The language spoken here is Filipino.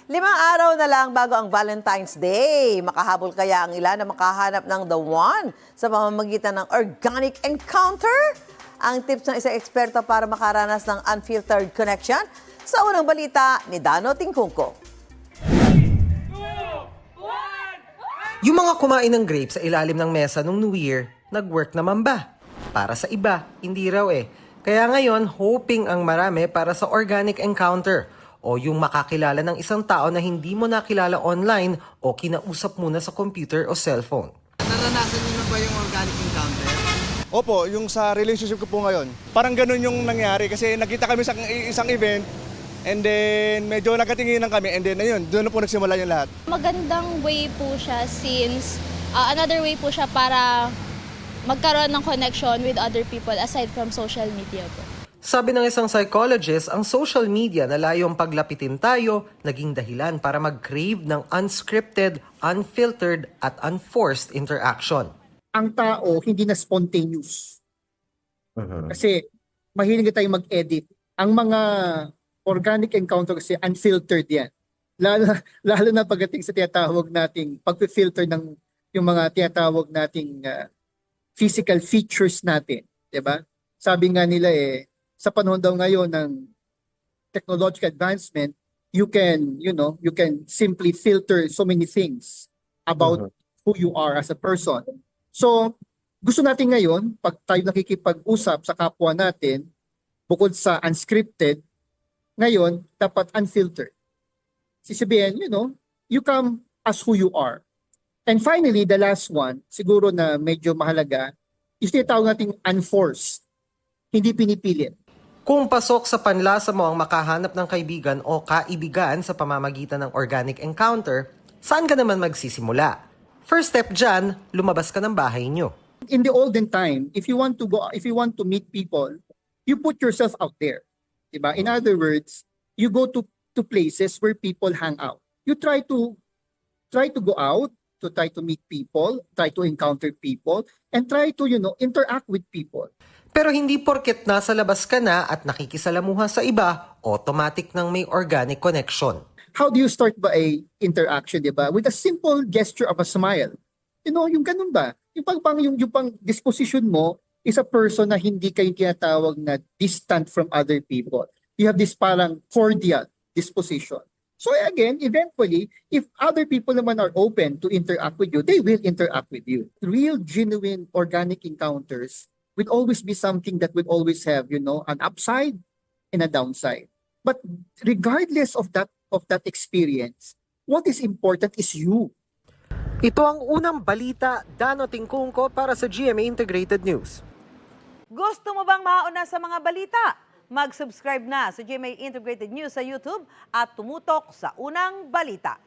Limang araw na lang bago ang Valentine's Day. Makahabol kaya ang ilan na makahanap ng the one sa pamamagitan ng organic encounter? Ang tips ng isang eksperto para makaranas ng unfiltered connection? Sa unang balita ni Dano Tingkungko. Yung mga kumain ng grapes sa ilalim ng mesa nung New Year, nag-work naman ba? Para sa iba, hindi raw eh. Kaya ngayon, hoping ang marami para sa organic encounter o yung makakilala ng isang tao na hindi mo nakilala online o kinausap muna sa computer o cellphone. Naranasan niyo na ba yung organic encounter? Opo, yung sa relationship ko po ngayon. Parang ganun yung nangyari kasi nakita kami sa isang event and then medyo nagkatinginan kami and then ayun, doon na po nagsimula yung lahat. Magandang way po siya since another way po siya para magkaroon ng connection with other people aside from social media po. Sabi ng isang psychologist, ang social media na layong paglapitin tayo, naging dahilan para mag-crave ng unscripted, unfiltered, at unforced interaction. Ang tao hindi na spontaneous. Kasi mahilig tayong mag-edit. Ang mga organic encounter kasi unfiltered yan. Lalo na pagdating sa tinatawag nating pag-filter ng yung mga tinatawag nating physical features natin, 'di ba? Sabi nga nila sa panahon daw ngayon ng technological advancement, you can simply filter so many things about who you are as a person. So, gusto natin ngayon, pag tayo nakikipag-usap sa kapwa natin, bukod sa unscripted, ngayon, dapat unfiltered. Sasabihin, you come as who you are. And finally, the last one, siguro na medyo mahalaga, is tinatawag nating unforced. Hindi pinipilit. Kung pasok sa panlasa mo ang makahanap ng kaibigan o kaibigan sa pamamagitan ng organic encounter, saan ka naman magsisimula? First step dyan, lumabas ka ng bahay nyo. In the olden time, if you want to meet people, you put yourself out there. Diba? In other words, you go to places where people hang out. You try to go out, to try to meet people, try to encounter people, and try to, interact with people. Pero hindi porket nasa labas ka na at nakikisalamuha sa iba, automatic nang may organic connection. How do you start ba a interaction, di ba? With a simple gesture of a smile. Yung ganun ba? Yung pang disposition mo is a person na hindi kayo tinatawag na distant from other people. You have this parang cordial disposition. So again, eventually, if other people naman are open to interact with you, they will interact with you. Real, genuine, organic encounters would always be something that would always have, an upside and a downside. But regardless of that experience, what is important is you. Ito ang unang balita, Dano Tingkungko para sa GMA Integrated News. Gusto mo bang mauna sa mga balita? Mag-subscribe na sa GMA Integrated News sa YouTube at tumutok sa unang balita.